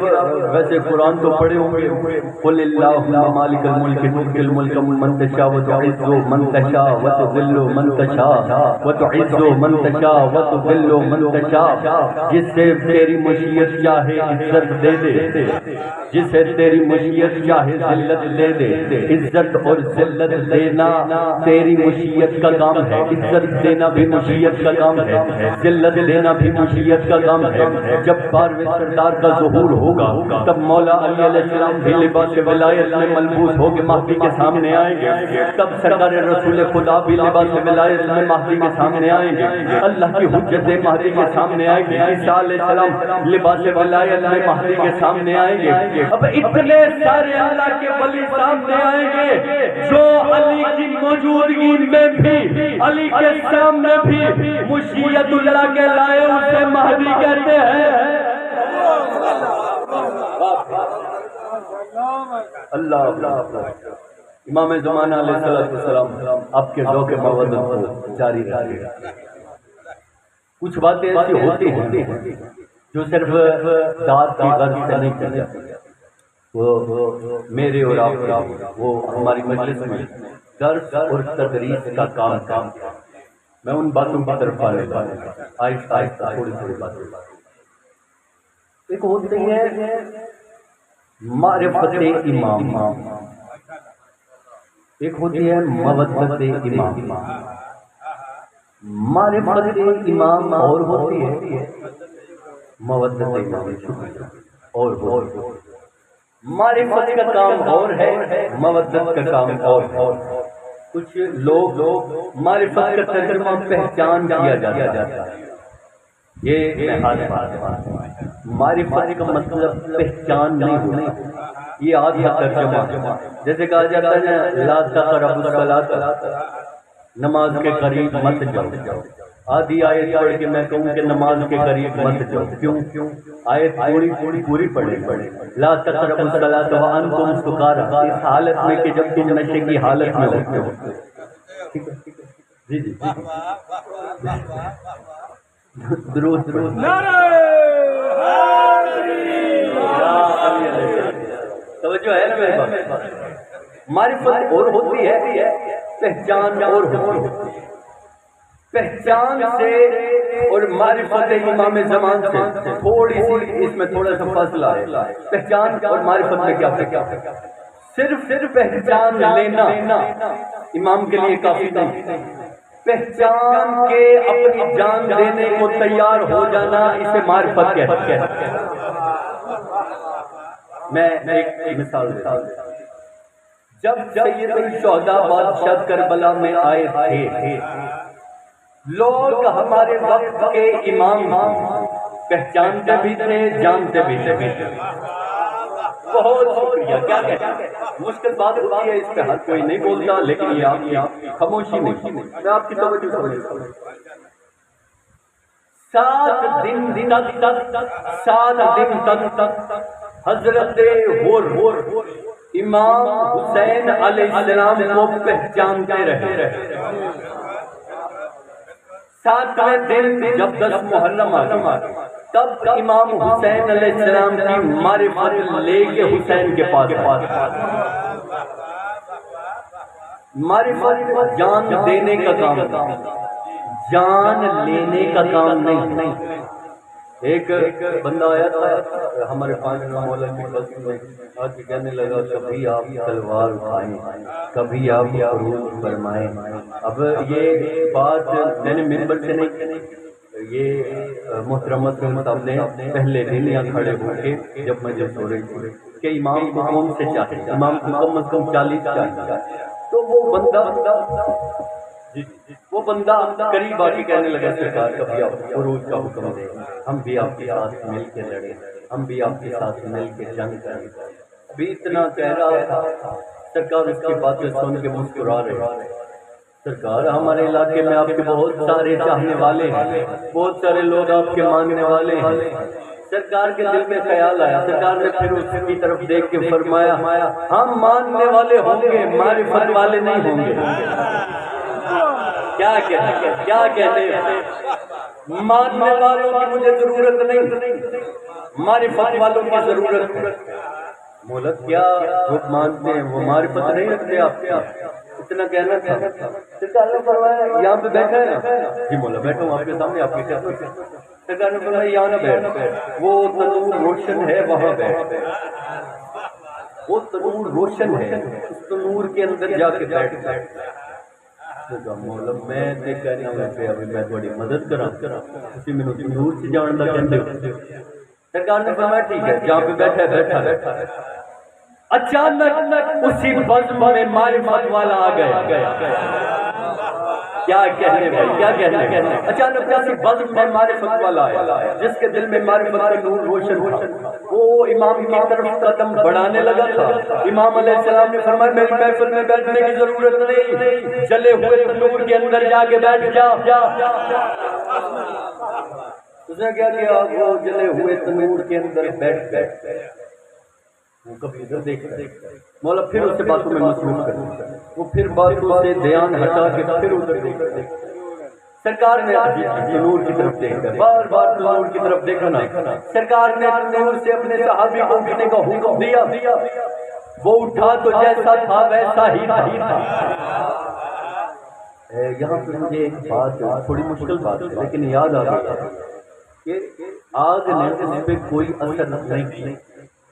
ویسے قرآن تو پڑھے ہوں گے، قل اللہم مالک الملک تؤتی الملک من تشاء وتعز من تشاء وتذل من تشاء وتعز من تشاء وتذل من تشاء، جس سے تیری مشیت چاہے عزت دے دے، جسے تیری مشیت چاہے ذلت دے دے۔ عزت اور ذلت دینا تیری مشیت کا کام ہے، عزت دینا بھی مشیت کا کام ہے، ذلت دینا بھی مشیت کا کام ہے۔ جب بارویں سردار کا ظہور ہوگا تب مولا علی علیہ السلام بھی لباس ولایت میں ملبوس ہو کے مہدی کے سامنے آئیں گے، تب سرکار رسول خدا بھی لباس ولایت میں مہدی کے سامنے آئیں گے، اللہ کی حجت مہدی کے سامنے آئیں گے، عیسیٰ علیہ السلام لباس ولایت میں مہدی کے سامنے آئیں گے۔ اب اتنے سارے اللہ کے ولی سامنے آئیں گے جو علی کی موجودگی میں بھی، علی کے سامنے بھی مشیت اللہ کے لائے اسے مہدی کہتے ہیں۔ اللہ امام زمانہ علیہ السلام آپ کے ذوق مودت کو جاری رکھے۔ کچھ باتیں ایسی ہوتی ہیں جو صرف ذات کی غرض سے نہیں کر جاتی، وہ میرے اور آپ کا، وہ ہماری مجلس میں درس اور تدریس کا کام۔ میں ان باتوں کی طرف آہستہ آہستہ تھوڑی تھوڑی باتیں۔ ایک ہوتی ہے معرفت امام، ایک ہوتی ہے مودت امام۔ معرفت امام اور ہوتی ہے مودت امام اور معرفت کا کام اور ہے، مودت کا کام اور۔ کچھ لوگ معرفت کا ترجمہ پہچان کیا جاتا ہے، یہ معرفت کا مطلب پہچان نہیں ہونا، یہ آدھا ترجمہ۔ جیسے کہا جاتا ہے لا تقربوا الصلاۃ، نماز کے قریب مت جاؤ۔ آدھی آیت پڑھ کے میں کہوں کہ نماز کے قریب مت جاؤ، کیوں؟ آیت پوری پڑھے لا تقربوا الصلاۃ وانتم سکارى، اس حالت میں کہ جب تم نشے کی حالت میں ہوتے ہو. جی درود توجہ ہے نا میرے پاس. معرفت اور ہوتی ہے، پہچان اور ہوتی ہے. پہچان سے اور معرفت امام زمان سے تھوڑی سی اس میں تھوڑا سا فاصلہ ہے. پہچان اور معرفت میں کیا فرق ہے؟ صرف پہچان لینا امام کے لیے کافی نہیں. پہچان کے اپنی جان دینے کو تیار ہو جانا اسے معرفت کہتے ہیں. میں ایک مثال دیتا ہوں. جب سید الشہداء بادشاہ کربلا میں آئے تھے، لوگ ہمارے وقت کے امام پہچانتے بھی تھے، جانتے بھی تھے. بہت شکریہ. کیا کہتے ہیں؟ مشکل بات ہوتی ہے، اس پہ ہر کوئی نہیں بولتا، لیکن یہ آپ کی خاموشی نہیں. میں آپ کی توجہ سمجھتا ہوں. 7 دن تک حضرت امام حسین علیہ السلام کو پہچانتے رہے. 7ویں دن جب 10 محرم آ تب امام حسین علیہ السلام کی معرفت لے کے حسین کے پاس معرفت جان دینے کا کام، جان لینے کا کام نہیں. ایک بندہ آیا تھا ہمارے 5 مولا کی بستی میں، آج کہنے لگا کبھی آپ تلوار اٹھائیں، کبھی آپ عروج فرمائیں. اب یہ بات میں نے منبر سے نہیں، یہ محترم صاحب نے پہلے دن یہاں کھڑے ہو کے جب مجلس ہو رہی تھی کہ امام کو کون سے چاہیے، امام کو کم از کم 40 چاہیے. تو وہ بندہ قریب آ کے کہنے لگا سرکار کبھی آپ عروج کا حکم دیں، ہم بھی آپ کے ساتھ مل کے لڑیں، ہم بھی آپ کے ساتھ مل کے جنگ کریں. ابھی اتنا کہہ رہا تھا، سرکار اس کی باتیں سن کے مسکرا رہے. سرکار ہمارے علاقے میں آپ کے بہت سارے چاہنے والے ہیں، بہت سارے لوگ آپ کے ماننے والے ہیں. سرکار کے دل میں خیال آیا. سرکار نے پھر اس کی طرف دیکھ کے فرمایا ہم ماننے والے ہوں گے، معرفت والے نہیں ہوں گے. کیا کہتے ہیں؟ ماننے والوں کی مجھے ضرورت نہیں، معرفت والوں کی ضرورت ہے. مولا کیا وہ مانتے ہیں، وہ معرفت نہیں رکھتے آپ کے. اتنا کہنا تھا. سرکار نے فرمایا یہاں پہ بیٹھا ہے نا؟ جی مولا بیٹھا ہوں آپ کے سامنے. آپ کے کیا سرکار نے فرمایا یہاں نہ بیٹھ، وہ تنور روشن ہے وہاں بیٹھ. وہ تنور روشن ہے، اس تنور کے اندر جا کے بیٹھ. مولا میں کہنا ابھی میں تھوڑی مدد کرا اسی میں تنور سے جان کا کہتے ہو. سرکار نے فرمایا ٹھیک ہے جہاں پہ بیٹھا بیٹھا. اچانک اسی بزم میں معرفت والا آ گیا. کیا کہنے بھائی، کیا کہنے. اچانک اسی بزم میں معرفت والا آیا جس کے دل میں معرفت کا نور روشن تھا. وہ امام کی طرف قدم بڑھانے لگا تھا. امام علیہ السلام نے فرمایا میری محفل میں بیٹھنے کی ضرورت نہیں، جلے ہوئے تنور کے اندر جا کے بیٹھ جا. اس نے کیا کیا؟ وہ جلے ہوئے تنور کے اندر بیٹھ وہ کبھی ادھر دیکھ رہا ہے. مولا پھر اس سے باتوں میں مصروف کر دیا. وہ پھر باتوں سے دھیان ہٹا کے پھر ادھر دیکھ رہا ہے. سرکار نے تنور کی طرف دیکھا، بار بار تنور کی طرف دیکھنا. سرکار نے تنور سے اپنے صحابی کو اٹھنے کا حکم دیا. وہ اٹھا تو جیسا تھا ویسا ہی تھا. یہاں پہ مجھے ایک بات تھوڑی مشکل بات ہے لیکن یاد آ گئی کہ آگ نے اس پہ کوئی اثر نہیں کیا.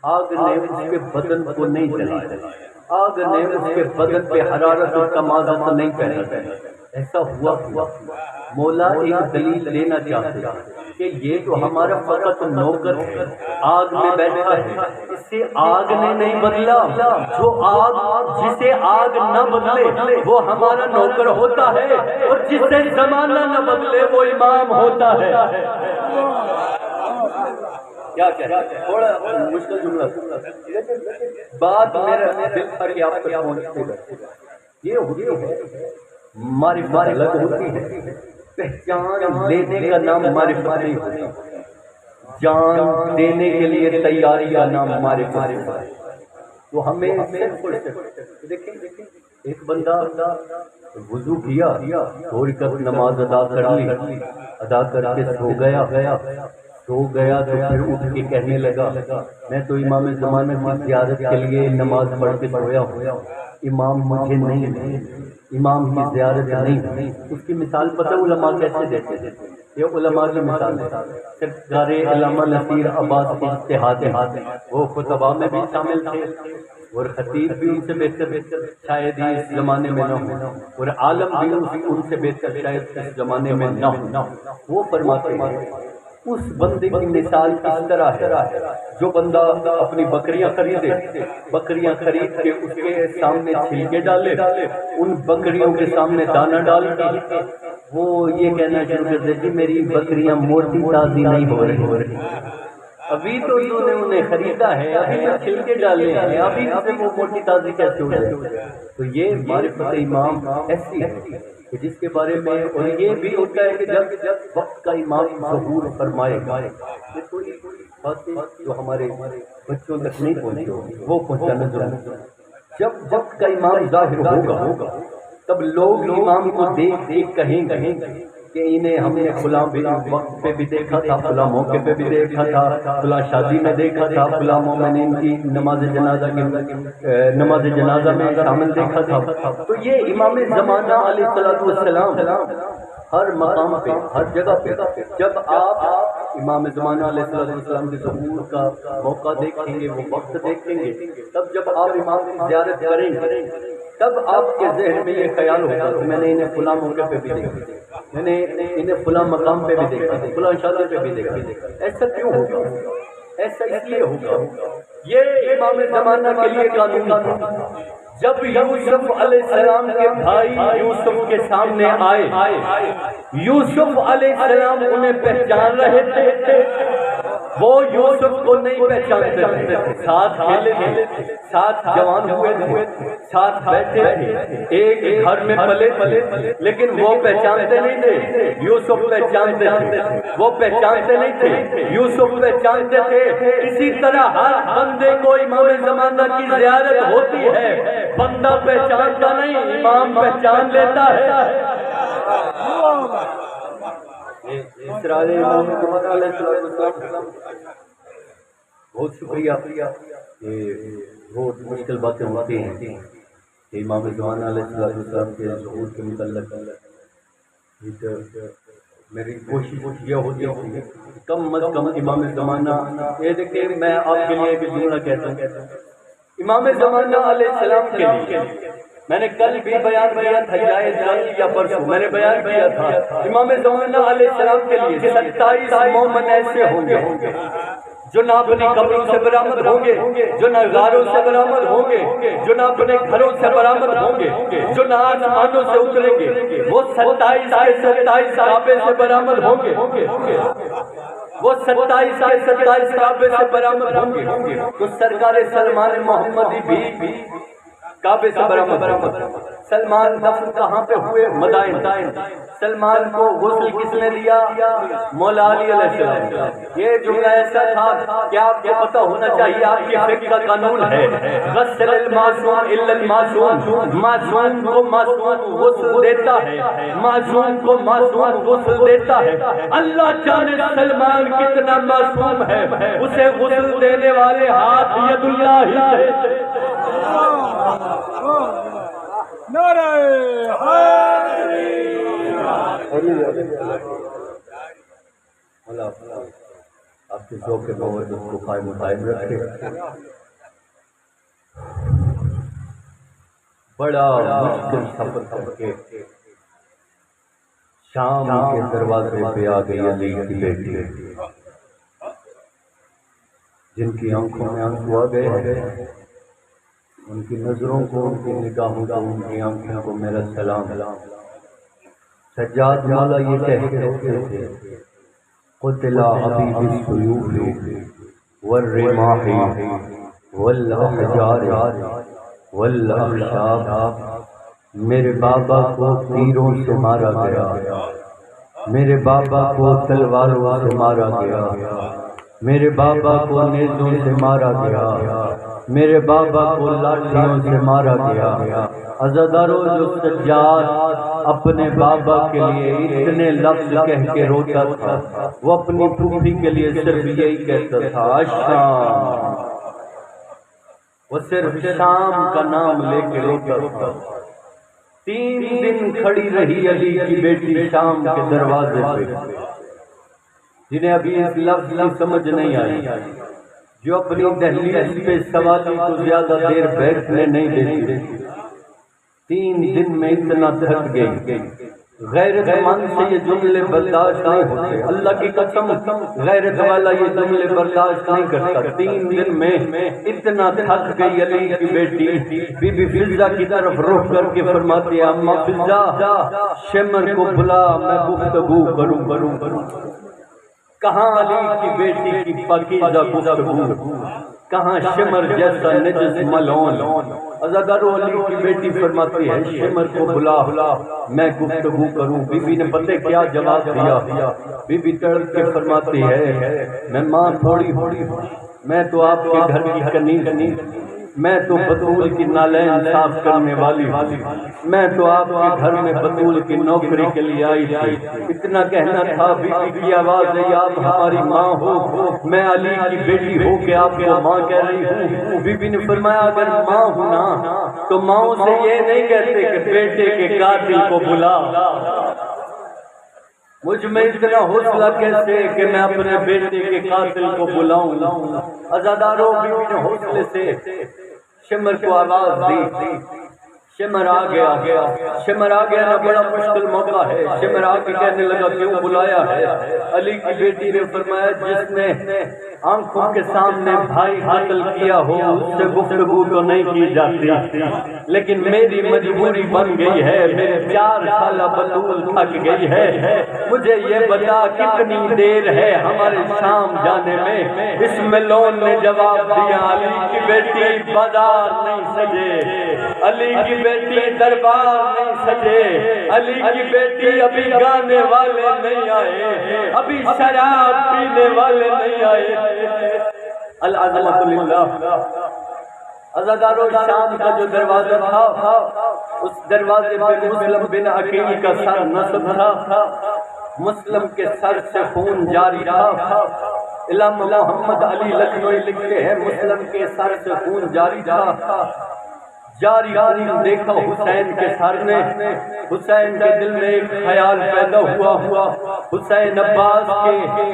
آگ نے اس کے بدن کو نہیں جلایا. آگ نے اس کے بدن پہ حرارت اور تمازت نہیں پیدا کیا. ایسا ہوا مولا ایک دلیل لینا چاہتے ہیں کہ یہ تو ہمارا فقط نوکر ہے، آگ میں بیٹھا ہے، اس سے آگ نے نہیں بدلا. جو آگ جسے آگ نہ بدلے وہ ہمارا نوکر ہوتا ہے، اور جس سے زمانہ نہ بدلے وہ امام ہوتا ہے. کیا تھوڑا مشکل جملہ بات میرا دل تھا کہ آپ تک پہنچتے. یہ ہوتی ہے معرفت الگ ہوتی ہے، پہچان لینے کا نام معرفت نہیں ہوتا، جان دینے کے لیے تیاری کا نام معرفت ہے۔ تو ہمیں دیکھیں ایک بندہ وضو کیا، تھوڑی کر نماز ادا کر لی، ادا کر کے سو گیا تو پھر اٹھ کے کہنے لگا میں تو امام زمانہ کی زیارت کے لیے نماز پڑھ کے سویا ہوں، امام مجھے نہیں، امام کی زیارت نہیں۔ اس کی مثال پتہ علماء کیسے دیتے ہیں؟ یہ علماء کی مثال ہے، سرکار علامہ نصیر عباس اجتہاد، وہ خطبہ میں بھی شامل تھے اور خطیب بھی ان سے بہتر شاید ہی اس زمانے میں نہ ہو، اور عالم بھی ان سے بہتر شاید اس زمانے میں نہ ہو۔ وہ فرماتے ہیں اس بندے کی مثال اس طرح ہے، جو بندہ اپنی بکریاں خریدے، بکریاں خرید کے اس کے سامنے چھلکے ڈالے، ان بکریوں کے سامنے دانہ ڈال کے وہ یہ کہنا شروع کر دے کہ میری بکریاں موٹی تازی نہیں ہو رہی، ابھی تو انہوں نے انہیں خریدا ہے، ابھی تو چھلکے ڈالے ہیں، ابھی سے وہ موٹی تازی کیسے ہو جائے؟ تو یہ معرفت امام ایسی ہے کہ جس کے بارے میں، اور یہ بھی ہوتا ہے کہ جب وقت کا امام ظہور فرمائے گا، یہ کوئی باتیں جو ہمارے بچوں تک نہیں پہنچے وہ پہنچانا ضرور۔ جب وقت کا امام ظاہر ہوگا تب لوگ امام کو دیکھ دیکھ کہیں گے کہ انہیں ہم نے فلاں وقت پہ بھی دیکھا تھا، فلاں موقع پہ بھی دیکھا تھا، فلاں شادی میں دیکھا تھا، فلاں مومنین کی نماز جنازہ میں شامل دیکھا تھا۔ تو یہ امام زمانہ علیہ السلام ہر مقام پہ، ہر جگہ پہ، جب آپ امام زمانہ علیہ السلام کے ظہور کا موقع دیکھیں گے، وہ وقت دیکھیں گے، تب جب آپ امام کی زیارت کریں گے تب آپ کے ذہن میں یہ خیال ہوگا کہ میں نے انہیں فلاں موقع پہ بھی دیکھا، میں نے انہیں فلاں مقام پہ بھی دیکھا، فلاں شادی پہ بھی دیکھا۔ ایسا کیوں ہوگا؟ ایسا اس لیے ہوگا، یہ امام زمانہ کے لیے قانون تھا۔ جب یوسف علیہ السلام کے بھائی یوسف کے سامنے آئے، یوسف علیہ السلام انہیں پہچان رہے تھے، وہ یوسف کو نہیں پہچانتے تھے، ساتھ کھیلے تھے، ساتھ جوان ہوئے تھے، ساتھ بیٹھے تھے، ایک گھر میں پلے، لیکن وہ پہچانتے نہیں تھے، یوسف پہچانتے تھے، وہ پہچانتے نہیں تھے، یوسف پہچانتے تھے۔ اسی طرح ہر بندے کو امام زمانہ کی زیارت ہوتی ہے، بندہ پہچانتا نہیں، امام پہچان لیتا ہے۔ بہت شکریہ کہ بہت مشکل باتیں ہوتی ہیں کہ امام زمانہ علیہ السلام کے ظہور کے متعلق میری کوشش یہ ہوتی ہے کم از کم امام زمانہ، یہ دیکھیں میں آپ کے لیے بھی جملہ کہتا ہوں، امام زمانہ علیہ السلام کے لیے میں نے کل بھی بیان کیا تھا، یا پرسوں میں نے بیان کیا تھا، امام زمانہ علیہ السلام کے لیے 27 مومن ایسے ہوں گے جو نہ اپنی قبروں سے برآمد ہوں گے، جو نہ غاروں سے برآمد ہوں گے، جو نہ اپنے گھروں سے برآمد ہوں گے، جو نہ آسمانوں سے اتریں گے، وہ 27 کعبے سے برآمد ہوں گے، وہ 27 کعبے سے برآمد ہوں گے۔ تو سرکار سلمان محمدی بھی کعبے سے برآمد۔ سلمان دفن کہاں پہ ہوئے؟ مدائن۔ سلمان کو غسل کس نے دیا؟ مولا علی علیہ السلام۔ یہ جملہ ایسا تھا کہ آپ کو پتہ ہونا چاہیے، آپ کی فقہ کا قانون ہے، غسل المعصوم الا المعصوم، معصوم کو معصوم غسل دیتا ہے، معصوم کو معصوم غسل دیتا ہے۔ اللہ جانے سلمان کتنا معصوم ہے، اسے غسل دینے والے ہاتھ ید اللہ ہی تھے۔ نعرہ آپ کے ذوق کے موت کو قائم رکھے۔ بڑا مشکل سفر کر کے شام کے دروازے پہ آ گئی علی کی بیٹی، جن کی آنکھوں میں آنسو آ گئے ہیں، ان کی نظروں کو، ان کی نگاہوں کو، ان کی آنکھوں کو میرا سلام۔ سجاد مولا یہ کہتے تھے قتل حبیب السیوف والرماح والاحجار والاخشاب، میرے بابا کو تیروں سے مارا گیا، میرے بابا کو تلواروں سے مارا گیا، میرے بابا کو نیزوں سے مارا گیا، میرے بابا کو لاٹھیوں سے مارا گیا۔ عزادارو، جو سجاد اپنے بابا کے لیے اتنے لفظ کہہ کے روتا تھا، وہ اپنی پھوپھی کے لیے صرف یہی کہتا تھا شام۔ وہ صرف شام کا نام لے کے روتا تھا۔ 3 دن کھڑی رہی علی کی بیٹی شام کے دروازے پہ، جنہیں ابھی اس لفظ کی سمجھ نہیں آئی، جو اپنی دہلیز پہ سوالی کو زیادہ دیر بیٹھنے نہیں دیتی۔ 3 دن میں اتنا تھک گئی، غیرت مند سے یہ جملے برداشت نہیں ہوتے، اللہ کی قسم غیرت والا یہ جملے برداشت نہیں کرتا۔ 3 دن میں اتنا تھک گئی علی کی بیٹی بی بی فضہ کی طرف رخ کر کے فرماتی ہے، اماں فضہ شمر کو بلا، میں گفتگو کروں۔ کہاں علی کی بیٹی کی پاکیزہ گفتگو، کہاں شمر جیسا نجس ملعون۔ عزادارو، علی کی بیٹی فرماتی ہے شمر کو بلا، میں گفتگو کروں۔ بی بی نے پتہ کیا جواب دیا؟ بی بی تڑپ کے فرماتی ہے، میں ماں تھوڑی ہوں، میں تو آپ کے گھر کی کنی، میں تو بطول کی نالین صاف کرنے والی ہوں، میں تو آپ کے گھر میں بطول کی نوکری کے لیے آئی تھی۔ اتنا کہنا تھا، بی بی کی آواز ہے، آپ ہماری ماں ہو، میں علی کی بیٹی ہو کے آپ کو ماں کہہ رہی ہوں۔ بی بی نے فرمایا، اگر ماں ہوں نا تو ماؤں سے یہ نہیں کہتے کہ بیٹے کے قاتل کو بلا۔ مجھ میں اتنا حوصلہ کیسے کہ میں اپنے بیٹے کے قاتل کو بلاؤں۔ عزادارو، بی بی نے حوصلے سے شمر کو آواز دی، شمر آ گیا نا، بڑا مشکل موقع ہے۔ شمر آ کے کہنے لگا، کیوں بلایا ہے؟ علی کی بیٹی نے فرمایا، جس نے آنکھوں کے سامنے بھائی قتل کیا ہو اس سے گفتگو تو نہیں کی جاتی، لیکن میری مجبوری بن گئی ہے، میری 4 سالہ بطول تھک گئی ہے، مجھے یہ بتا کتنی دیر ہے ہمارے شام جانے میں؟ اس ملعون نے جواب دیا، علی کی بیٹی بازار نہیں سجے، علی کی بیٹی دربار نہیں سجے، علی کی بیٹی ابھی گانے والے نہیں آئے، ابھی شراب پینے والے نہیں آئے۔ العظمت للہ۔ عزادارو، شام کا جو دروازہ تھا، اس دروازے پہ مسلم بن عقیل کا سر نصب تھا، مسلم کے سر سے خون جاری تھا۔ علامہ محمد علی لکھنوئی لکھتے ہیں، مسلم کے سر سے خون جاری تھا۔ جاری دیکھا حسین کے سر نے، حسین کے دل میں ایک خیال پیدا ہوا، حسین عباس کے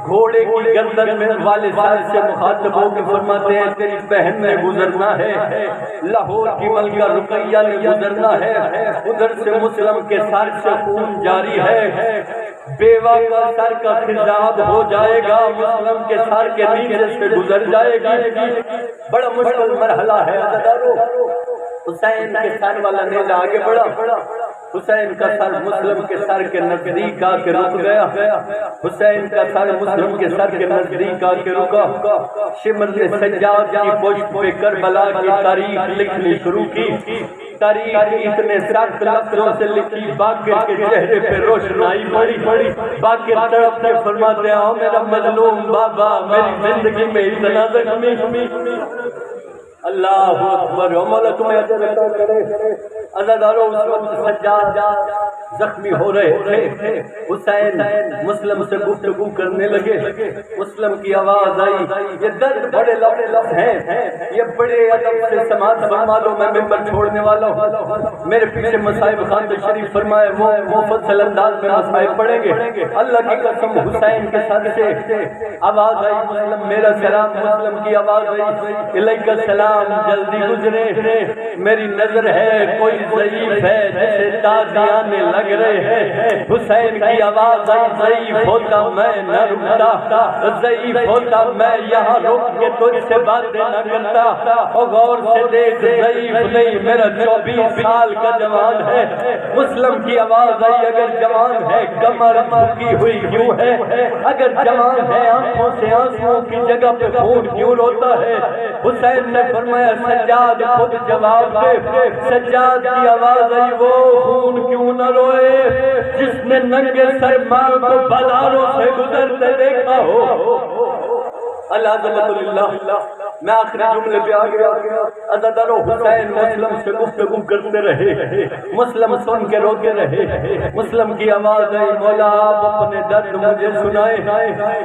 گھوڑے کی گردن میں والے سر سے مخاطب ہو کے فرماتے ہیں، تیری بہن نے گزرنا ہے، لاہور کی ملکہ رقیہ نے گزرنا ہے، ادھر سے مسلم کے سر سے خون جاری ہے، بیوہ کا سر کا خضاب ہو جائے گا، مسلم کے سر کے نیچے سے گزر جائے گی، بڑا مشکل مرحلہ ہے۔ حسین کے سر والا نیزہ آگے بڑھا، حسین کا سر مسلم کے سر کے نزدیک آ کے رک گیا، حسین کا سر مسلم کے سر کے نزدیک آ کے رکا۔ شمر نے سجاد کی پشت پہ کربلا کی تاریخ لکھنی شروع کی۔ تاریخ اتنے سخت لفظوں سے لکھی، باقر کے چہرے پہ روشنائی پڑی۔ باقر تڑپ کے فرماتے ہیں، میرا مظلوم بابا میری زندگی میں اتنا زخمی۔ اللہ اکبر، مولا تمہیں اجر عطا کرے۔ عزادارو، اس وقت سجاد زخمی ہو رہے تھے، حسین مسلم سے گفتگو کرنے لگے، مسلم کی آواز آئی، یہ درد بڑے لفظ ہیں، یہ بڑے ادب سے سماعت فرما لو، میں ممبر چھوڑنے والا ہوں۔ میرے پیچھے مصائب خان تشریف فرمائے، وہ مفصل انداز میں مصائب پڑھیں گے۔ اللہ کی قسم، حسین کے سر سے آواز آئی، مسلم میرا سلام، مسلم کی آواز آئی، الیک السلام، جلدی گزرے، میری نظر ہے کوئی ضعیف ہے جسے تازیانے لگ رہے ہیں۔ حسین کی آواز آئی، ضعیف ہوتا میں نہ رکتا، ضعیف ہوتا میں یہاں رک کے تجھ سے باتیں نہ کرتا۔ اور غور سے دیکھ، ضعیف نہیں، میرا 24 سال کا جوان ہے۔ مسلم کی آواز آئی، اگر جوان ہے کمر جھکی ہوئی کیوں ہے؟ اگر جوان ہے آنکھوں سے آنسوؤں کی جگہ پہ خون کیوں روتا ہے؟ حسین نے فرمایا، سجاد خود جواب دے، سجاد کی آواز آئی وہ خون کیوں نہ روئے جس نے ننگے سر ماں کو بازاروں سے گزرتے دیکھا ہو. العظمت للہ. میں آخری جملے پہ آ گیا. عزادارو حسین مسلم سے گفتگو کرتے رہے, مسلم سن کے روتے رہے. مسلم کی آواز آئی مولا آپ اپنے درد مجھے سنائے,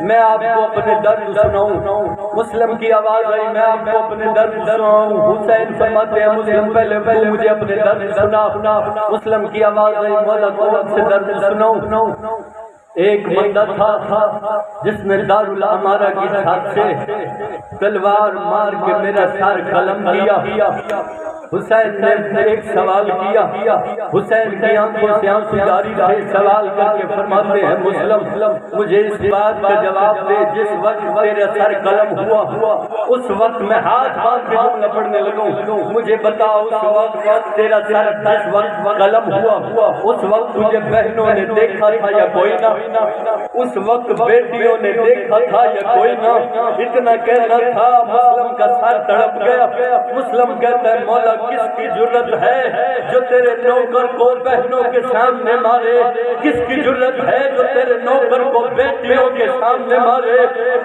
میں آپ کو اپنے درد سناؤں. مسلم کی آواز آئی میں آپ کو اپنے درد سناؤں. حسین فرماتے ہیں مسلم پہلے تو مجھے اپنے درد سنا. مسلم کی آواز آئی مولا کون سے درد سناؤں. ایک بندہ تھا جس نے دارالعمارہ کی چھت سے تلوار مار کے میرا سر قلم کیا. حسین نے ایک سوال کیا. حسین کی آنکھوں سے آنسو جاری رہے. سوال کر کے فرماتے ہیں مسلم مجھے اس بات کا جواب دے جس وقت تیرا سر قلم ہوا اس وقت میں ہاتھ باندھ کے جملہ پڑھنے لگوں. مجھے بتا اس وقت تیرا سر جس وقت قلم ہوا اس وقت تجھے بہنوں نے دیکھا تھا یا کوئی نہ, اس وقت بیٹیوں نے دیکھا تھا یا کوئی نہ. اتنا کہنا تھا مسلم کا سر تڑپ گیا. مسلم کہتا ہے مولا کس کی جرت ہے جو تیرے نوکر کو بہنوں کے سامنے مارے, کس کی جرت ہے جو تیرے نوکر کو بیٹیوں کے سامنے مارے.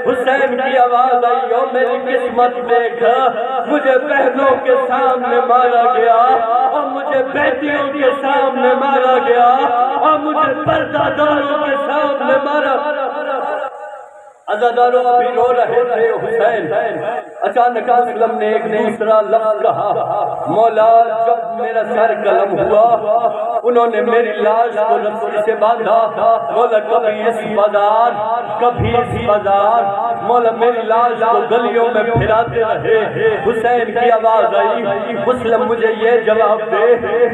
حسین کی آواز آئی او میری قسمت دیکھ, مجھے بہنوں کے سامنے مارا گیا اور مجھے بیٹیوں کے سامنے مارا گیا اور مجھے پردہ داروں کے سامنے مارا. عزاداروں ابھی رو رہے تھے حسین. اچانک مسلم نے ایک دوسرا لفظ کہا مولا جب میرا سر قلم ہوا انہوں نے میری لاش کو رسی سے باندھا. مولا کبھی اس بازار کبھی اس بازار, مولا میری لاش کو گلیوں میں پھراتے رہے. حسین کی آواز آئی مسلم مجھے یہ جواب دے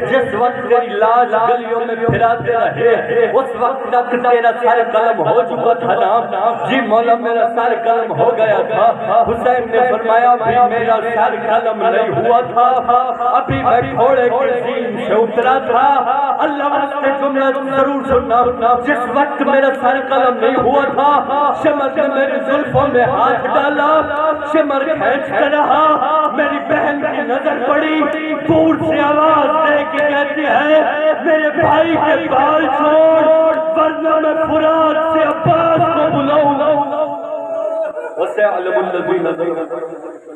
جس وقت تیری لاش گلیوں میں پھراتے رہے اس وقت تک تیرا سر قلم ہو چکا تھا نا؟ جی مولا میرا سر قلم ہو گیا تھا. حسین نے فرمایا ابھی میرا سر قلم نہیں ہوا تھا, ابھی میں گھوڑے کی زین سے اترا تھا. اللہ واسطے جملہ ضرور سننا. جس وقت میرا سر قلم نہیں ہوا تھا شمر نے میری زلفوں میں ہاتھ ڈالا, شمر کھینچتا رہا. میری بہن کی نظر پڑی, دور سے آواز دے کے کہتی ہے میرے بھائی کے بال چھوڑ ورنہ میں فرات سے عباس کو بلاؤں. وَسَيَعْلَمُ الَّذِينَ ظَلَمُوا